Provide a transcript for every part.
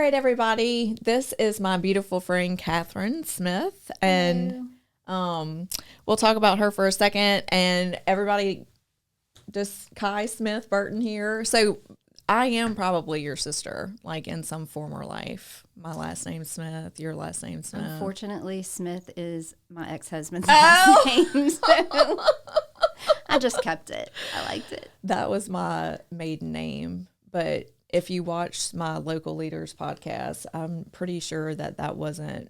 right, everybody. This is my beautiful friend, Catherine Smith. And we'll talk about her for a second. And everybody, just Kai Smith Burton here. So I am probably your sister, like in some former life. My last name's Smith. Your last name's Smith. Unfortunately, Smith is my ex-husband's last name. So I just kept it. I liked it. That was my maiden name. But if you watch my Local Leaders podcast, I'm pretty sure that wasn't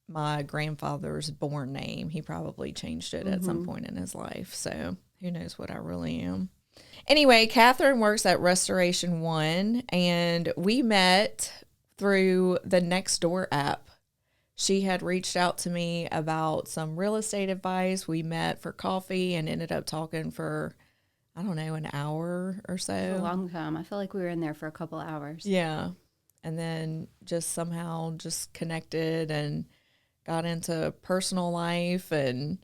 my grandfather's born name. He probably changed it at some point in his life. So who knows what I really am. Anyway, Catherine works at Restoration One, and we met through the Nextdoor app. She had reached out to me about some real estate advice. We met for coffee and ended up talking for, I don't know, an hour or so. A long time. I feel like we were in there for a couple hours. Yeah. And then just somehow just connected and got into personal life and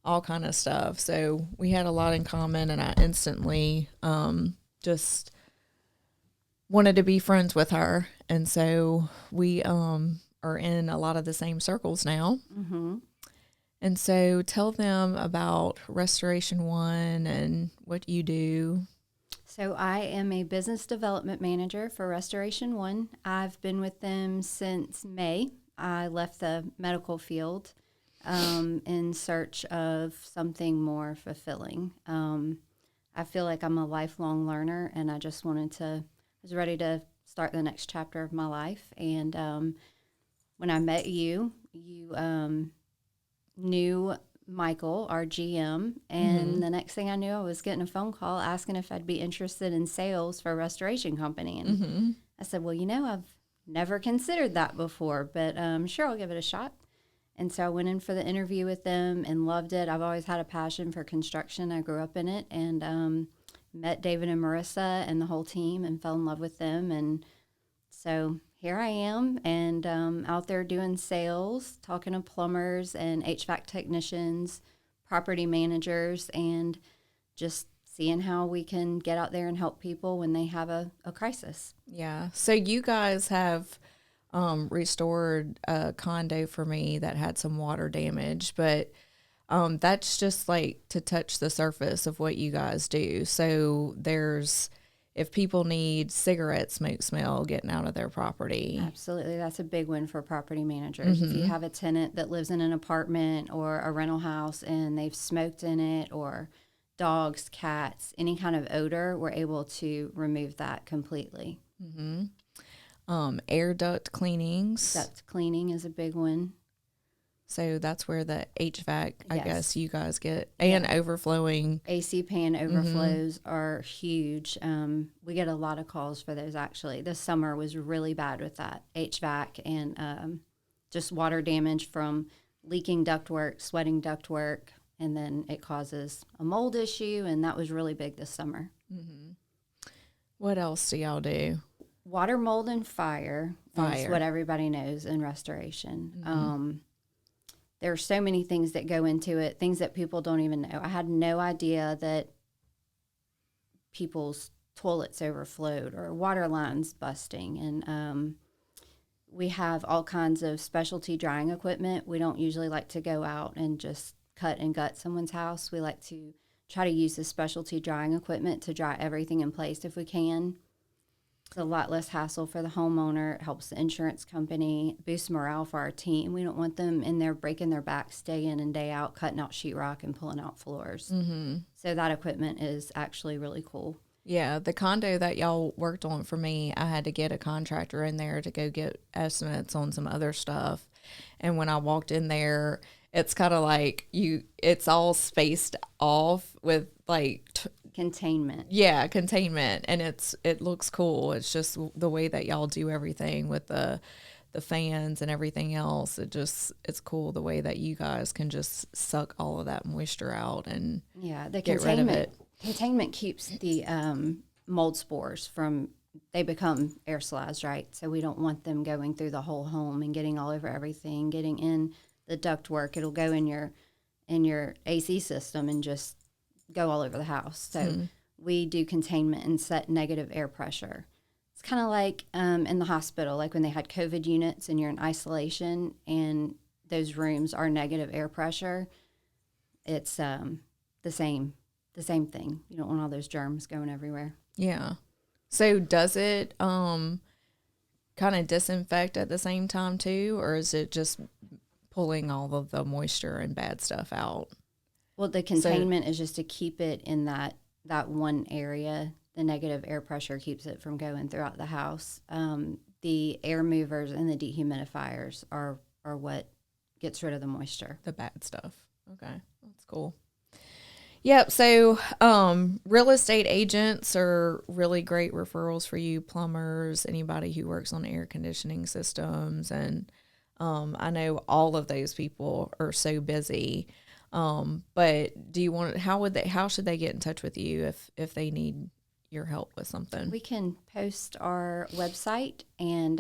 all kind of stuff. So we had a lot in common, and I instantly just wanted to be friends with her. And so we are in a lot of the same circles now. Mm-hmm. And so tell them about Restoration One and what you do. So I am a business development manager for Restoration One. I've been with them since May. I left the medical field in search of something more fulfilling. I feel like I'm a lifelong learner, and I just was ready to start the next chapter of my life. And when I met you, knew Michael, our GM, and the next thing I knew, I was getting a phone call asking if I'd be interested in sales for a restoration company. And I said, well, I've never considered that before, but sure, I'll give it a shot. And so I went in for the interview with them and loved it. I've always had a passion for construction. I grew up in it, and met David and Marissa and the whole team and fell in love with them. And so here I am, and out there doing sales, talking to plumbers and HVAC technicians, property managers, and just seeing how we can get out there and help people when they have a crisis. Yeah. So you guys have restored a condo for me that had some water damage, but that's just like to touch the surface of what you guys do. So if people need cigarette smoke smell getting out of their property. Absolutely. That's a big one for property managers. If you have a tenant that lives in an apartment or a rental house and they've smoked in it, or dogs, cats, any kind of odor, we're able to remove that completely. Air duct cleanings. Duct cleaning is a big one. So that's where the HVAC, I Yes. guess, you guys get, and overflowing. AC pan overflows are huge. We get a lot of calls for those, actually. This summer was really bad with that, HVAC, and just water damage from leaking ductwork, sweating ductwork, and then it causes a mold issue, and that was really big this summer. What else do y'all do? Water, mold, and fire is what everybody knows in restoration. There are so many things that go into it, things that people don't even know. I had no idea that people's toilets overflowed or water lines busting. And we have all kinds of specialty drying equipment. We don't usually like to go out and just cut and gut someone's house. We like to try to use the specialty drying equipment to dry everything in place if we can. It's a lot less hassle for the homeowner. It helps the insurance company, boosts morale for our team. We don't want them in there breaking their backs day in and day out, cutting out sheetrock and pulling out floors. So that equipment is actually really cool. Yeah, the condo that y'all worked on for me, I had to get a contractor in there to go get estimates on some other stuff. And when I walked in there, it's kind of like it's all spaced off with like containment. Yeah, containment, and it looks cool. It's just the way that y'all do everything with the fans and everything else. It's cool the way that you guys can just suck all of that moisture out and the get rid of it. Containment keeps the mold spores they become aerosolized, right? So we don't want them going through the whole home and getting all over everything, getting in the ductwork. It'll go in your AC system and just go all over the house. So we do containment and set negative air pressure. It's kind of like in the hospital, like when they had COVID units and you're in isolation and those rooms are negative air pressure. It's the same thing. You don't want all those germs going everywhere. Yeah. So does it kind of disinfect at the same time too, or is it just pulling all of the moisture and bad stuff out? Well, the containment is just to keep it in that one area. The negative air pressure keeps it from going throughout the house. The air movers and the dehumidifiers are what gets rid of the moisture. The bad stuff. Okay, that's cool. Yep. So, real estate agents are really great referrals for you, plumbers, anybody who works on air conditioning systems. And, I know all of those people are so busy. But how should they get in touch with you if they need your help with something? We can post our website and,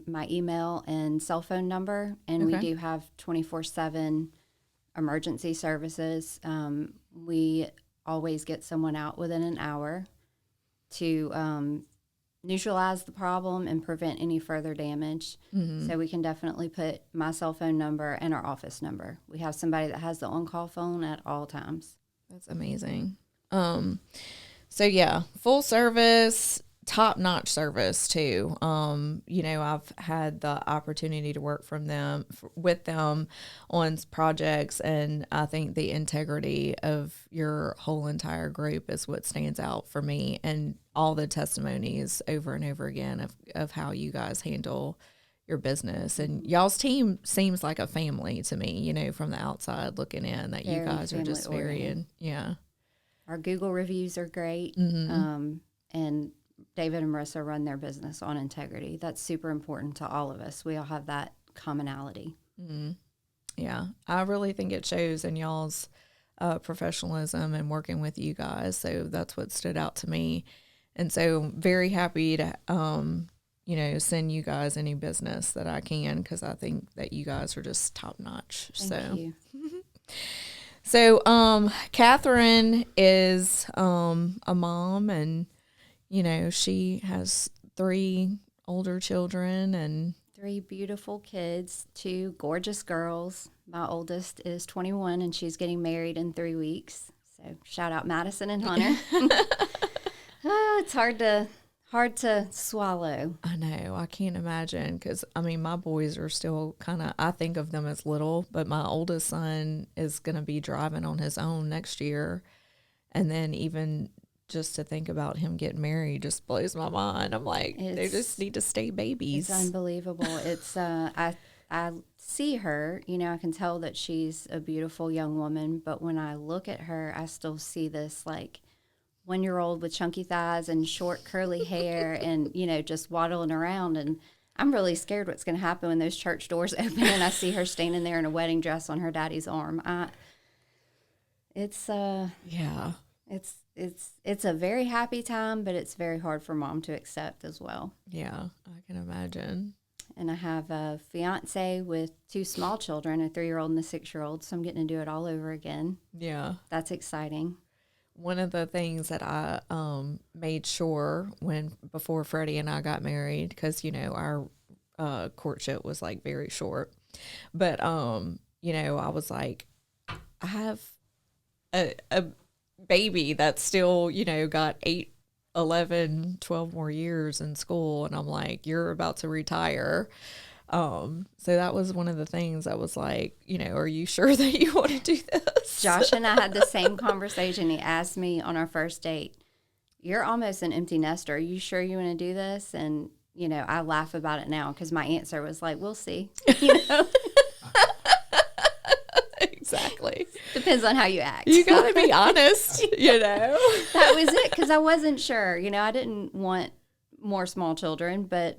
my email and cell phone number. And we do have 24/7 emergency services. We always get someone out within an hour to neutralize the problem and prevent any further damage. Mm-hmm. So we can definitely put my cell phone number and our office number. We have somebody that has the on-call phone at all times. That's amazing. So yeah, full service, top-notch service too. I've had the opportunity to work with them on projects, and I think the integrity of your whole entire group is what stands out for me, and all the testimonies over and over again of how you guys handle your business. And y'all's team seems like a family to me, from the outside looking in, that you guys are just yeah. Our Google reviews are great. Mm-hmm. And David and Marissa run their business on integrity. That's super important to all of us. We all have that commonality. Mm-hmm. Yeah, I really think it shows in y'all's professionalism and working with you guys. So that's what stood out to me. And so very happy to, send you guys any business that I can, because I think that you guys are just top notch. Thank you. So, Catherine is a mom, and she has 3 older children and 3 beautiful kids, 2 gorgeous girls. My oldest is 21 and she's getting married in 3 weeks. So shout out Madison and Hunter. It's hard to swallow. I know. I can't imagine, because, my boys are still I think of them as little, but my oldest son is going to be driving on his own next year. And then even just to think about him getting married just blows my mind. I'm like, they just need to stay babies. It's unbelievable. It's I see her, I can tell that she's a beautiful young woman, but when I look at her, I still see this 1-year-old with chunky thighs and short curly hair and, just waddling around. And I'm really scared what's going to happen when those church doors open and I see her standing there in a wedding dress on her daddy's arm. It's a very happy time, but it's very hard for mom to accept as well. Yeah, I can imagine. And I have a fiance with 2 small children, a 3-year-old and a 6-year-old. So I'm getting to do it all over again. Yeah. That's exciting. One of the things that I made sure before Freddie and I got married, because, our courtship was very short. But, I was like, I have a baby that's still, got 8, 11, 12 more years in school. And I'm like, you're about to retire. So that was one of the things I was like, are you sure that you want to do this? Josh and I had the same conversation. He asked me on our first date, you're almost an empty nester. Are you sure you want to do this? And, I laugh about it now because my answer was we'll see. Exactly. Depends on how you act. You got to be honest, That was it, because I wasn't sure. I didn't want more small children, but,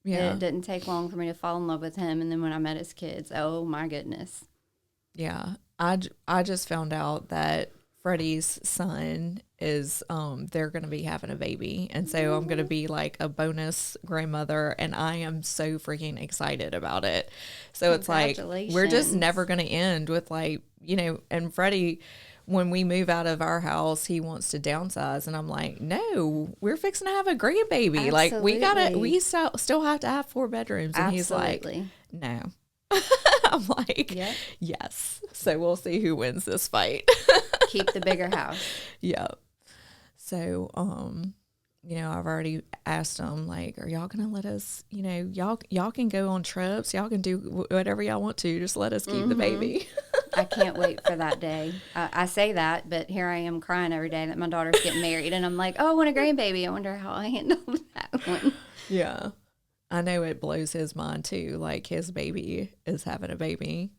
Yeah. It didn't take long for me to fall in love with him. And then when I met his kids, oh, my goodness. Yeah. I just found out that Freddie's son is, they're going to be having a baby. And so I'm going to be a bonus grandmother. And I am so freaking excited about it. So it's we're just never going to end with and Freddie, when we move out of our house, he wants to downsize. And I'm like, no, we're fixing to have a grandbaby. Like, we still have to have 4 bedrooms. And he's like, no. I'm like, yes. So we'll see who wins this fight. Keep the bigger house. Yeah. So, I've already asked them, like, are y'all going to let us, y'all can go on trips. Y'all can do whatever y'all want to. Just let us keep the baby. I can't wait for that day. I say that, but here I am crying every day that my daughter's getting married. And I'm like, oh, I want a grandbaby. I wonder how I handle that one. Yeah. I know it blows his mind, too. Like, his baby is having a baby.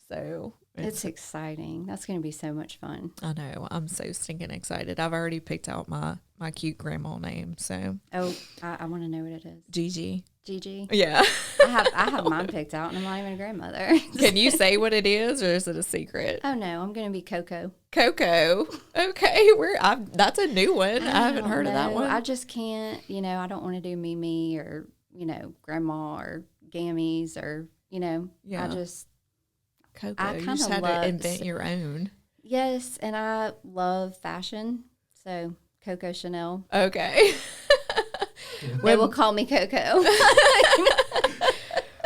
So it's exciting. That's going to be so much fun. I know. I'm so stinking excited. I've already picked out my cute grandma name. So I want to know what it is. Gigi. Gigi. Yeah. I have mine picked out, and I'm not even a grandmother. Can you say what it is, or is it a secret? Oh no, I'm going to be Coco. Coco. Okay, that's a new one. I haven't heard of that one. I just can't. I don't want to do Mimi or Grandma or Gammies or Yeah. I just. Coco. You just had to invent your own. Yes, and I love fashion, so Coco Chanel. Okay. They will call me Coco.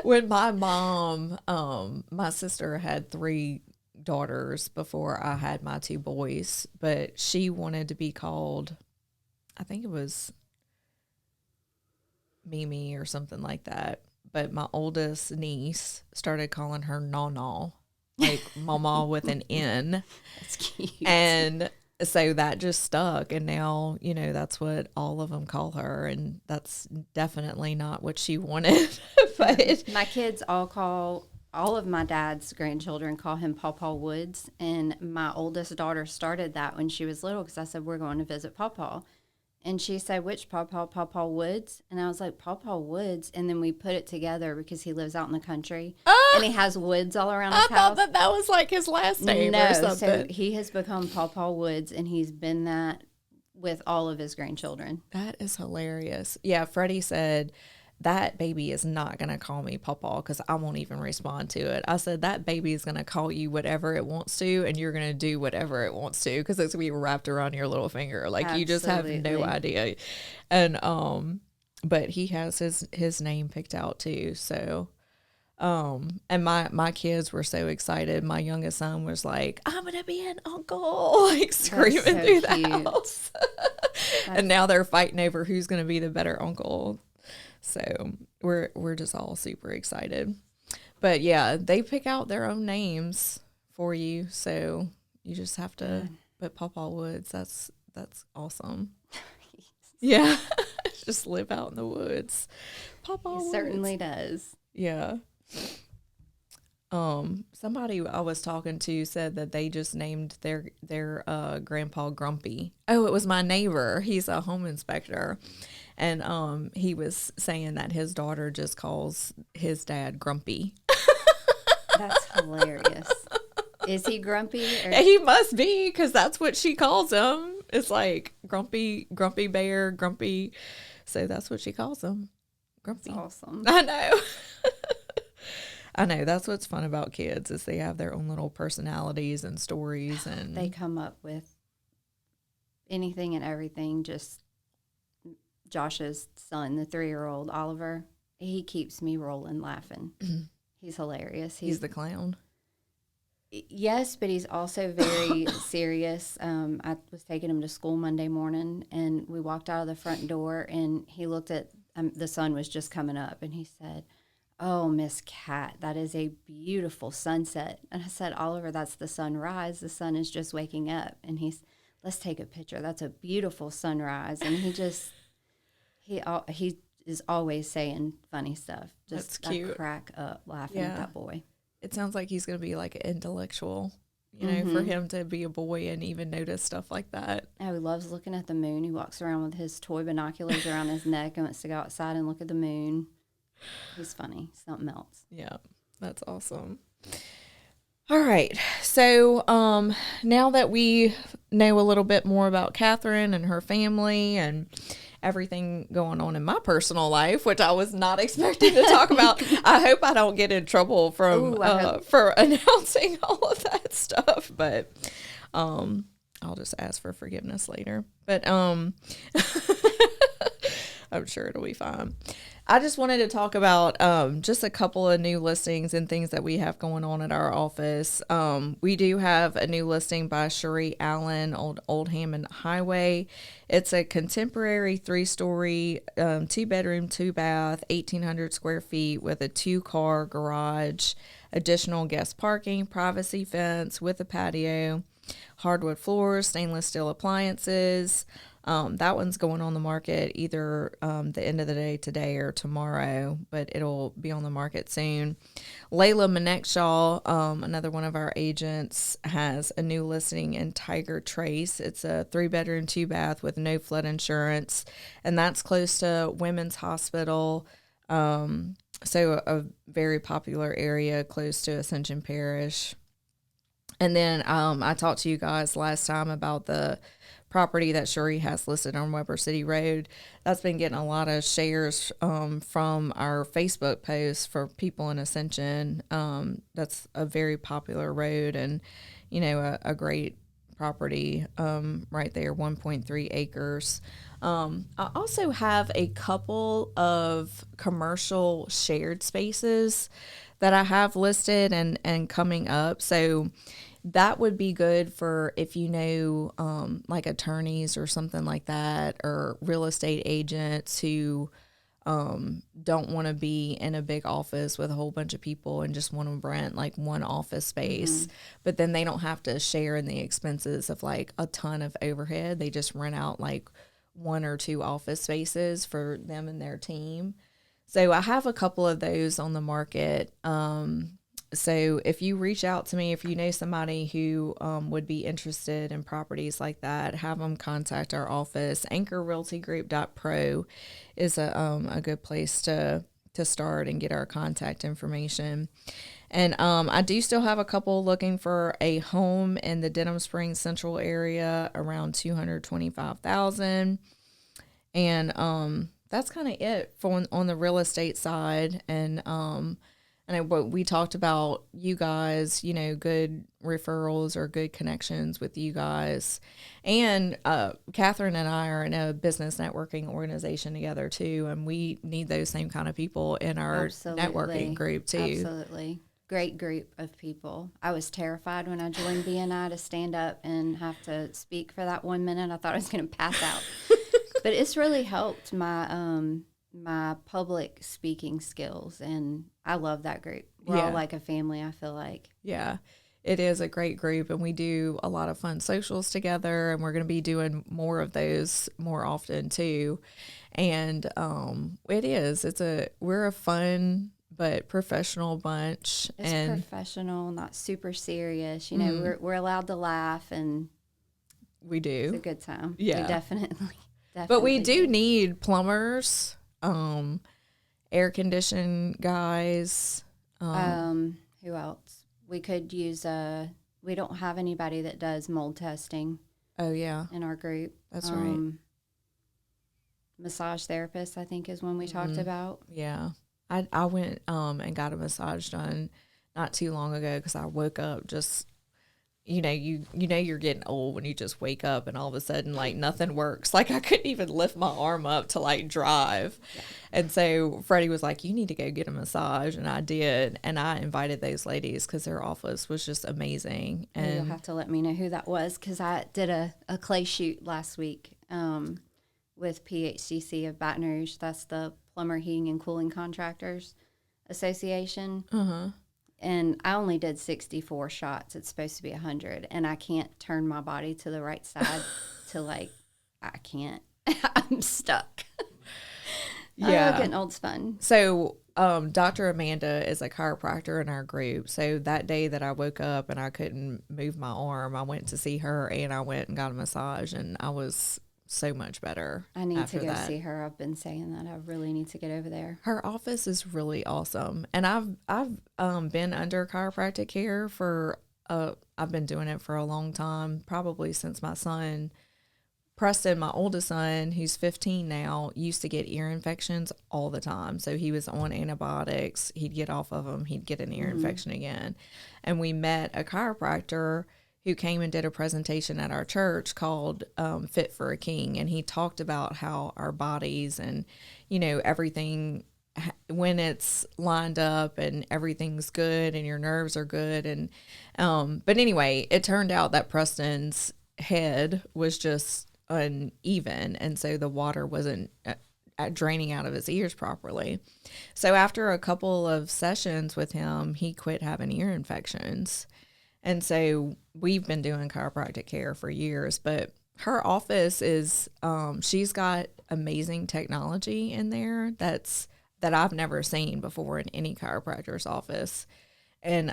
When my mom, my sister had 3 daughters before I had my 2 boys, but she wanted to be called, I think it was Mimi or something like that. But my oldest niece started calling her Nana, like Mama with an N. That's cute. And so that just stuck. And now, that's what all of them call her. And that's definitely not what she wanted. But my kids all of my dad's grandchildren call him Pawpaw Woods. And my oldest daughter started that when she was little because I said, we're going to visit Pawpaw. And she said, which Pawpaw? Pawpaw Woods? And I was like, Pawpaw Woods. And then we put it together because he lives out in the country. And he has woods all around his house. I thought that was like his last name or something. So he has become Pawpaw Woods, and he's been that with all of his grandchildren. That is hilarious. Yeah, Freddie said, that baby is not going to call me Pawpaw because I won't even respond to it. I said, that baby is going to call you whatever it wants to, and you're going to do whatever it wants to because it's going to be wrapped around your little finger. Like, you just have no idea. And, but he has his name picked out too. So, and my kids were so excited. My youngest son was like, I'm going to be an uncle, like screaming through the house. And now they're fighting over who's going to be the better uncle. So we're just all super excited. But yeah, they pick out their own names for you. So you just have to put Pawpaw Woods. That's awesome. Yeah. Just live out in the woods. Pawpaw Woods. Certainly does. Yeah. Somebody I was talking to said that they just named their grandpa Grumpy. Oh, it was my neighbor. He's a home inspector. And he was saying that his daughter just calls his dad Grumpy. That's hilarious. Is he grumpy? Or? He must be, because that's what she calls him. It's like Grumpy Bear, Grumpy. So that's what she calls him. Grumpy. That's awesome. I know. I know. That's what's fun about kids is they have their own little personalities and stories. And they come up with anything and everything. Just Josh's son, the 3-year-old Oliver, he keeps me rolling laughing. He's hilarious. He's the clown. Yes, but he's also very serious. I was taking him to school Monday morning, and we walked out of the front door, and he looked at the sun was just coming up, and he said, "Oh, Miss Cat, that is a beautiful sunset." And I said, "Oliver, that's the sunrise. The sun is just waking up." And let's take a picture. That's a beautiful sunrise. And he is always saying funny stuff. Just That's cute. I crack up laughing at that boy. It sounds like he's going to be like an intellectual, for him to be a boy and even notice stuff like that. Oh, he loves looking at the moon. He walks around with his toy binoculars around his neck and wants to go outside and look at the moon. He's funny. Something else. Yeah, that's awesome. All right. So now that we know a little bit more about Catherine and her family and everything going on in my personal life, which I was not expecting to talk about, I hope I don't get in trouble for announcing all of that stuff. But I'll just ask for forgiveness later. But I'm sure it'll be fine. I just wanted to talk about just a couple of new listings and things that we have going on at our office. We do have a new listing by Cherie Allen on Old Hammond Highway. It's a contemporary 3-story, 2-bedroom, 2-bath, 1,800 square feet with a 2-car garage, additional guest parking, privacy fence with a patio, hardwood floors, stainless steel appliances. That one's going on the market either the end of the day today or tomorrow, but it'll be on the market soon. Layla Manekshaw, another one of our agents, has a new listing in Tiger Trace. It's a 3-bedroom, 2-bath with no flood insurance, and that's close to Women's Hospital. So a very popular area close to Ascension Parish. And then I talked to you guys last time about the property that Cherie has listed on Weber City Road. That's been getting a lot of shares from our Facebook posts for people in Ascension. That's a very popular road and, a great property right there, 1.3 acres. I also have a couple of commercial shared spaces that I have listed and coming up. So that would be good for if like attorneys or something like that, or real estate agents who don't want to be in a big office with a whole bunch of people and just want to rent like one office space. But then they don't have to share in the expenses of like a ton of overhead. They just rent out like 1 or 2 office spaces for them and their team. So I have a couple of those on the market. So if you reach out to me, if you know somebody who would be interested in properties like that, have them contact our office. Anchor Realty Group.pro is a good place to start and get our contact information. And I do still have a couple looking for a home in the Denham Springs Central area around $225,000. And that's kind of it for on the real estate side. And what we talked about, you guys, good referrals or good connections with you guys. And Catherine and I are in a business networking organization together too. And we need those same kind of people in our networking group too. Absolutely. Great group of people. I was terrified when I joined BNI to stand up and have to speak for that 1 minute. I thought I was going to pass out. But it's really helped my public speaking skills, and I love that group. We're all like a family, I feel like. Yeah, it is a great group, and we do a lot of fun socials together, and we're going to be doing more of those more often too. And we're a fun but professional bunch. It's professional, not super serious. We're allowed to laugh, and we do. It's a good time. Yeah, we definitely. But we do need plumbers, air conditioning guys. Who else? We could use we don't have anybody that does mold testing. Oh, yeah. In our group. That's right. Massage therapist, I think, is one we talked about. Yeah. I went and got a massage done not too long ago because I woke up just, you're getting old when you just wake up and all of a sudden like nothing works. Like I couldn't even lift my arm up to like drive. Yeah. And so Freddie was like, you need to go get a massage. And I did. And I invited those ladies because their office was just amazing. And you'll have to let me know who that was because I did a clay shoot last week with PHCC of Baton Rouge. That's the Plumber Heating and Cooling Contractors Association. Uh-huh. And I only did 64 shots. It's supposed to be 100. And I can't turn my body to the right side I can't. I'm stuck. Yeah. Getting old's fun. So Dr. Amanda is a chiropractor in our group. So that day that I woke up and I couldn't move my arm, I went to see her and I went and got a massage and I was so much better. I need to go see her. I've been saying that. I really need to get over there. Her office is really awesome. And I've been under chiropractic care for I've been doing it for a long time, probably since my son Preston, my oldest son, who's 15 now, used to get ear infections all the time. So he was on antibiotics. He'd get off of them. He'd get an ear infection again. And we met a chiropractor who came and did a presentation at our church called Fit for a King. And he talked about how our bodies and, everything, when it's lined up and everything's good and your nerves are good. And, but anyway, it turned out that Preston's head was just uneven. And so the water wasn't draining out of his ears properly. So after a couple of sessions with him, he quit having ear infections. And so we've been doing chiropractic care for years, but her office is, she's got amazing technology in there that I've never seen before in any chiropractor's office. And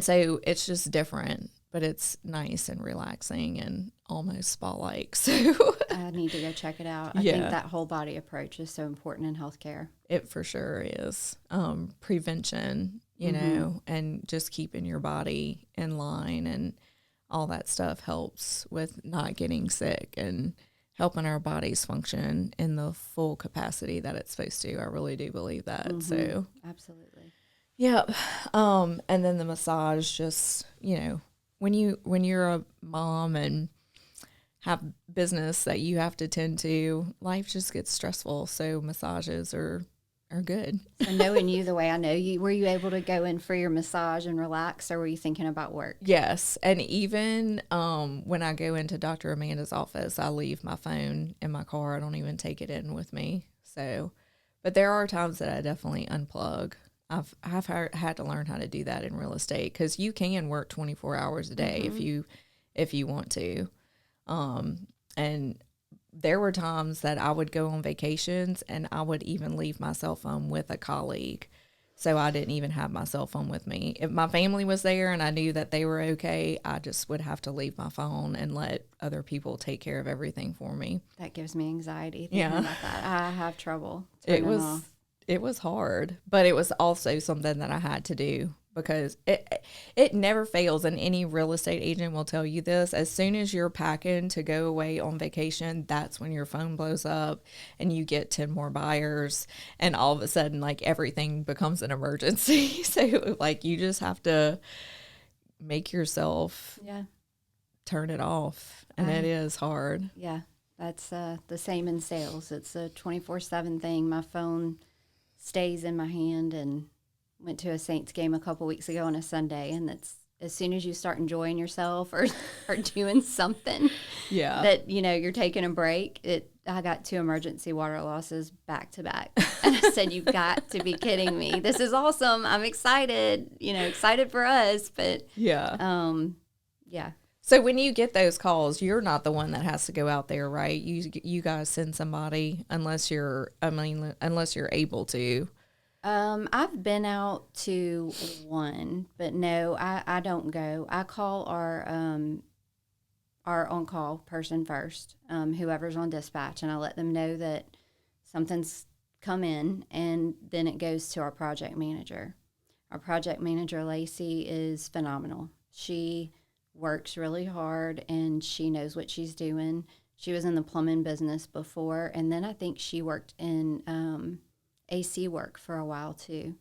so it's just different, but it's nice and relaxing and almost spa-like. So I need to go check it out. I think that whole body approach is so important in healthcare. It for sure is. Prevention, and just keeping your body in line and all that stuff helps with not getting sick and helping our bodies function in the full capacity that it's supposed to. I really do believe that. Mm-hmm. So absolutely. Yeah. And then the massage, just, when you're a mom and have business that you have to tend to, life just gets stressful. So massages are good. So knowing you the way I know you, were you able to go in for your massage and relax, or were you thinking about work? Yes. And even when I go into Dr. Amanda's office, I leave my phone in my car. I don't even take it in with me. So, but there are times that I definitely unplug. I've had to learn how to do that in real estate, because you can work 24 hours a day if you want to. And there were times that I would go on vacations and I would even leave my cell phone with a colleague. So I didn't even have my cell phone with me. If my family was there and I knew that they were okay, I just would have to leave my phone and let other people take care of everything for me. That gives me anxiety thinking about that. I have trouble. It was hard, but it was also something that I had to do, because it never fails, and any real estate agent will tell you this. As soon as you're packing to go away on vacation, that's when your phone blows up and you get 10 more buyers, and all of a sudden, like, everything becomes an emergency. So, like, you just have to make yourself turn it off, and it is hard. Yeah, that's the same in sales. It's a 24/7 thing. My phone stays in my hand, and went to a Saints game a couple weeks ago on a Sunday, and that's as soon as you start enjoying yourself or doing something that, you're taking a break. I got 2 emergency water losses back to back. And I said, you've got to be kidding me. This is awesome. I'm excited, excited for us. But yeah. So when you get those calls, you're not the one that has to go out there, right? You guys send somebody, unless you're able to. I've been out to one, but no, I don't go. I call our on-call person first, whoever's on dispatch, and I let them know that something's come in, and then it goes to our project manager. Our project manager, Lacey, is phenomenal. She works really hard, and she knows what she's doing. She was in the plumbing business before, and then I think she worked in AC work for a while too.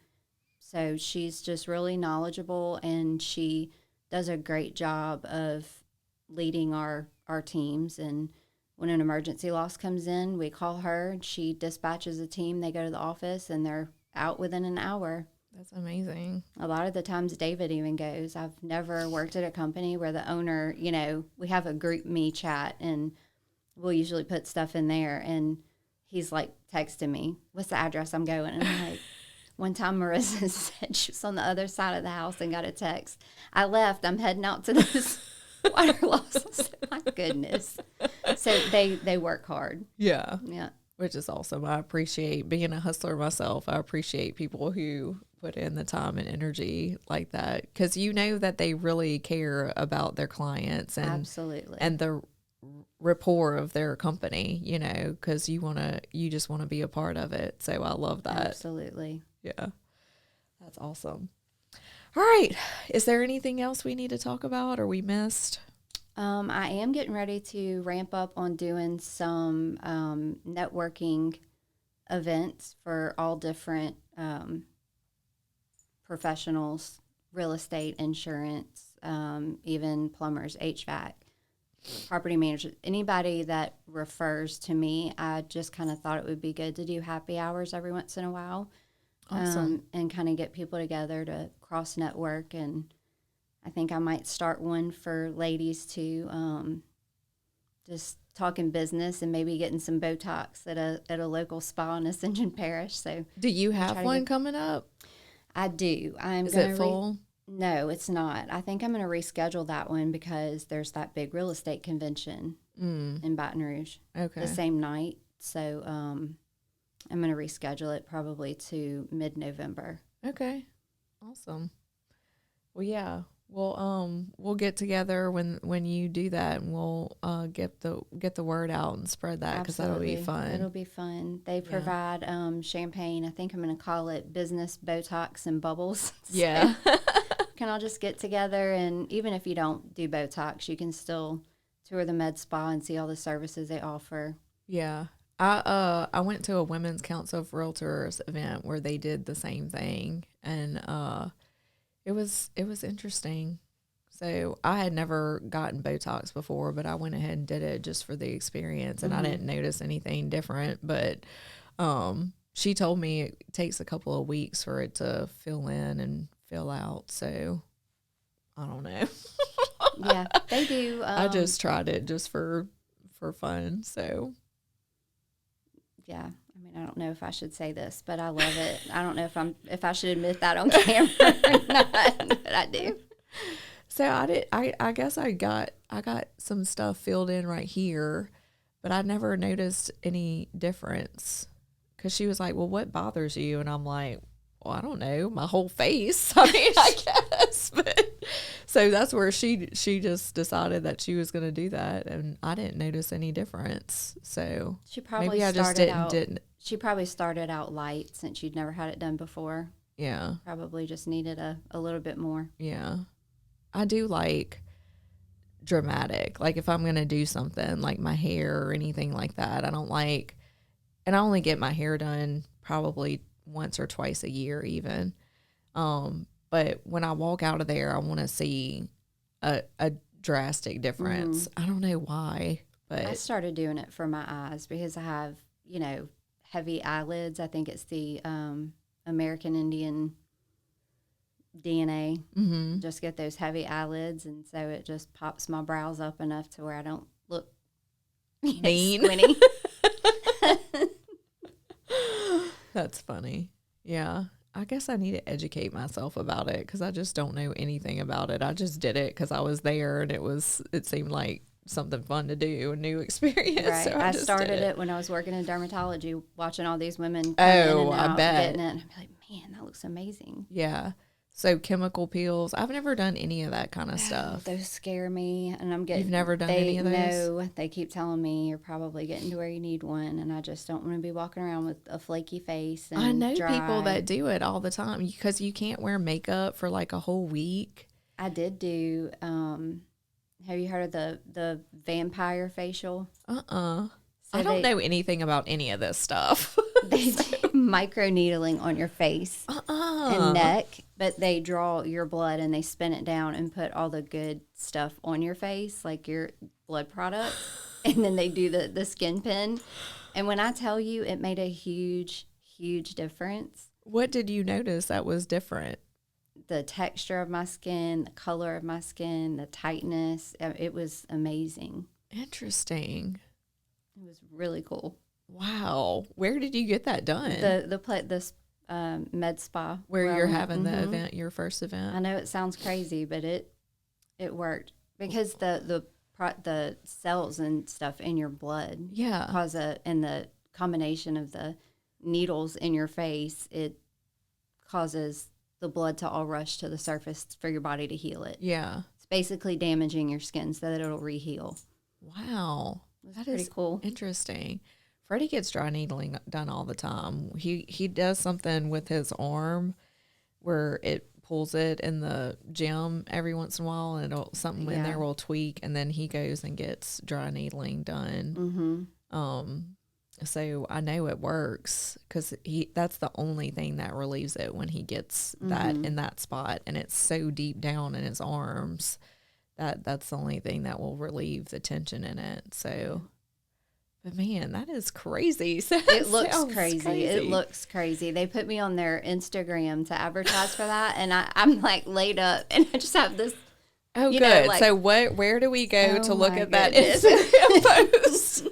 So she's just really knowledgeable, and she does a great job of leading our teams. And when an emergency loss comes in, we call her, and she dispatches a team. They go to the office, and they're out within an hour. That's amazing. A lot of the times David even goes. I've never worked at a company where the owner, we have a group me chat, and we'll usually put stuff in there, and he's like texting me, what's the address I'm going? And I'm like, one time Marissa said she was on the other side of the house and got a text. I left. I'm heading out to this water loss. I said, my goodness. So they work hard. Yeah. Yeah. Which is awesome. I appreciate being a hustler myself. I appreciate people who put in the time and energy like that, because that they really care about their clients and absolutely, and the rapport of their company, because you just want to be a part of it. So I love that. Absolutely. Yeah. That's awesome. All right. Is there anything else we need to talk about or we missed? I am getting ready to ramp up on doing some networking events for all different professionals, real estate, insurance, even plumbers, HVAC, property managers, anybody that refers to me. I just kind of thought it would be good to do happy hours every once in a while. Awesome. And kind of get people together to cross network. And I think I might start one for ladies too, just talking business and maybe getting some Botox at a local spa in Ascension Parish. So do you have one coming up? I do. Is it full? No, it's not. I think I'm going to reschedule that one because there's that big real estate convention in Baton Rouge the same night. So I'm going to reschedule it probably to mid-November. Okay. Awesome. Well, yeah. We'll get together when you do that, and we'll get the word out and spread that, because that'll be fun. It'll be fun. They provide champagne. I think I'm going to call it Business Botox and Bubbles. Yeah. Can all just get together, and even if you don't do Botox, you can still tour the med spa and see all the services they offer. Yeah. I went to a Women's Council of Realtors event where they did the same thing, and it was interesting. So I had never gotten Botox before, but I went ahead and did it just for the experience, and I didn't notice anything different. But she told me it takes a couple of weeks for it to fill in and fill out. So I don't know. Yeah, they do. I just tried it just for fun. So yeah, I mean, I don't know if I should say this, but I love it. I don't know if I should admit that on camera or not, but I do. So I guess I got some stuff filled in right here, but I never noticed any difference. Because she was like, "Well, what bothers you?" And I'm like, "Well, I don't know, my whole face." I mean, I guess. But so that's where she just decided that she was going to do that, and I didn't notice any difference. So she probably maybe I just didn't. She probably started out light since you'd never had it done before. Yeah. Probably just needed a little bit more. Yeah. I do like dramatic. Like if I'm going to do something like my hair or anything like that, I don't like, and I only get my hair done probably once or twice a year even. But when I walk out of there, I want to see a drastic difference. I don't know why, but I started doing it for my eyes because I have, heavy eyelids. I think it's the American Indian DNA. Just get those heavy eyelids, and so it just pops my brows up enough to where I don't look mean. Squinty. That's funny. Yeah. I guess I need to educate myself about it because I just don't know anything about it. I just did it because I was there, and it seemed like something fun to do, a new experience. Right. So I started it when I was working in dermatology, watching all these women come in and I out bet. getting it. And I'd be like, man, that looks amazing. Yeah. So chemical peels, I've never done any of that kind of stuff. Those scare me, and I'm getting. You've never done any of those? No, they keep telling me you're probably getting to where you need one, and I just don't want to be walking around with a flaky face. And I know dry. people that do it all the time because you can't wear makeup for like a whole week. I did do. Have you heard of the vampire facial? So I don't know anything about any of this stuff. They do micro needling on your face and neck, but they draw your blood and they spin it down and put all the good stuff on your face, like your blood products, and then they do the skin pin. And when I tell you, it made a huge, huge difference. What did you notice that was different? The texture of my skin, the color of my skin, the tightness. It was amazing. Interesting. It was really cool. Wow. Where did you get that done? The med spa. Where you're having the event, your first event? I know it sounds crazy, but it worked because the cells and stuff in your blood and the combination of the needles in your face, it causes the blood to all rush to the surface for your body to heal it. Yeah. It's basically damaging your skin so that it'll re-heal. Wow. That's pretty cool. Interesting. Freddie gets dry needling done all the time. He does something with his arm where it pulls it in the gym every once in a while, and something in there will tweak, and then he goes and gets dry needling done. So I know it works because that's the only thing that relieves it when he gets that in that spot, and it's so deep down in his arms that's the only thing that will relieve the tension in it. So, but man, that is crazy. So it looks crazy. It looks crazy. They put me on their Instagram to advertise for that, and I'm like laid up, and I just have this. Oh, good. Like, so where do we go to look at that Instagram post?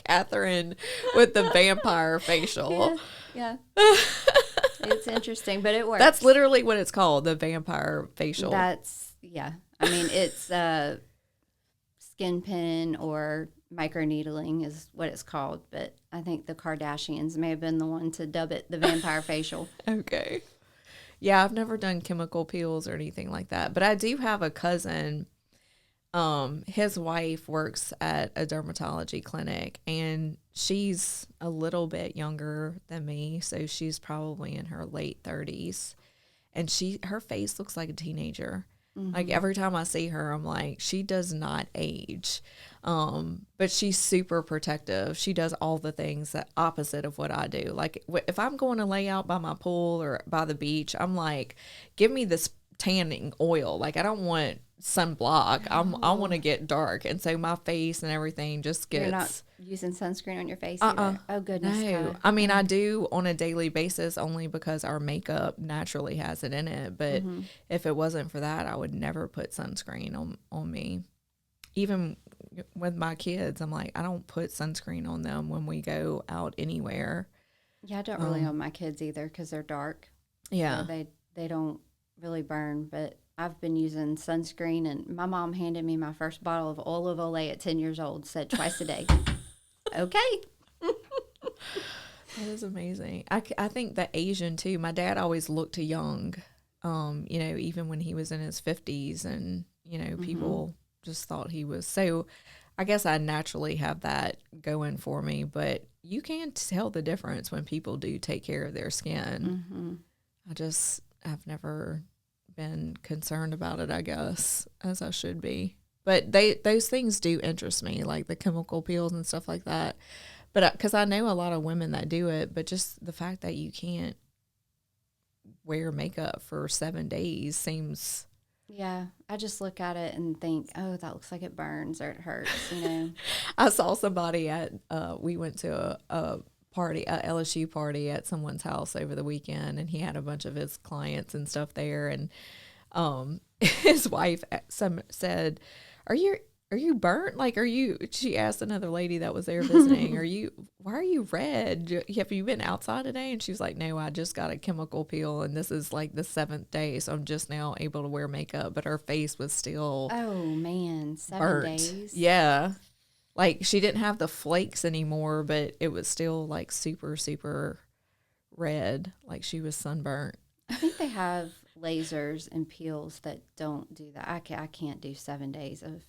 Catherine with the vampire facial. Yeah. It's interesting, but it works. That's literally what it's called, the vampire facial. I mean, it's skin pin or microneedling is what it's called, but I think the Kardashians may have been the one to dub it the vampire facial. Okay. Yeah, I've never done chemical peels or anything like that, but I do have a cousin. His wife works at a dermatology clinic, and she's a little bit younger than me, so she's probably in her late 30s, and her face looks like a teenager. Like every time I see her, I'm like, she does not age. But she's super protective. She does all the things that opposite of what I do. Like if I'm going to lay out by my pool or by the beach, I'm like, give me this tanning oil. Like I don't want sunblock. I want to get dark. And so my face and everything just gets. You're not using sunscreen on your face either? Oh, goodness. No. I mean, I do on a daily basis only because our makeup naturally has it in it. But if it wasn't for that, I would never put sunscreen on me. Even with my kids, I'm like, I don't put sunscreen on them when we go out anywhere. Yeah, I don't really on my kids either because they're dark. Yeah. So they don't really burn, but I've been using sunscreen, and my mom handed me my first bottle of olive oil at 10 years old, said twice a day. Okay. That is amazing. I think the Asian too, my dad always looked young, even when he was in his 50s, and, people just thought he was. So I guess I naturally have that going for me, but you can tell the difference when people do take care of their skin. I've never been concerned about it, I guess, as I should be. But those things do interest me, like the chemical peels and stuff like that. But because I know a lot of women that do it, but just the fact that you can't wear makeup for 7 days seems. Yeah, I just look at it and think, oh, that looks like it burns or it hurts, I saw somebody we went to a party, a LSU party at someone's house over the weekend, and he had a bunch of his clients and stuff there, and his wife said, Are you burnt? Like, she asked another lady that was there visiting, why are you red? Have you been outside today? And she was like, no, I just got a chemical peel, and this is like the 7th day, so I'm just now able to wear makeup. But her face was still oh man, 7 burnt. days. Yeah. Like she didn't have the flakes anymore, but it was still like super, super red. Like she was sunburnt. I think they have lasers and peels that don't do that. I can't do 7 days of.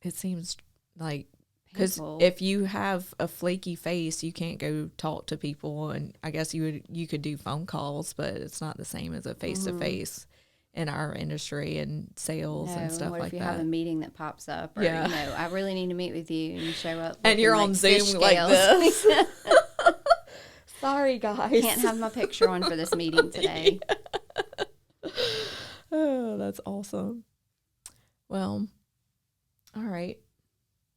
It seems like, because if you have a flaky face, you can't go talk to people, and I guess you could do phone calls, but it's not the same as a face-to-face in our industry and sales and stuff like that. What if you have a meeting that pops up, or I really need to meet with you, and you show up and you're on Zoom like this. Sorry, guys. Can't have my picture on for this meeting today. Yeah. Oh, that's awesome. Well, all right.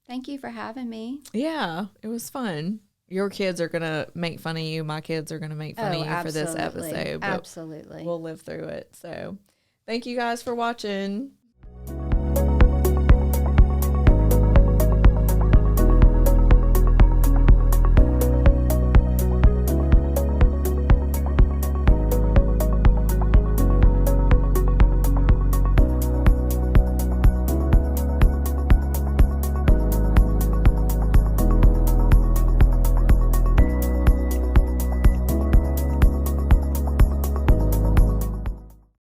Thank you for having me. Yeah, it was fun. Your kids are going to make fun of you. My kids are going to make fun of you for this episode. But absolutely. We'll live through it. So thank you guys for watching.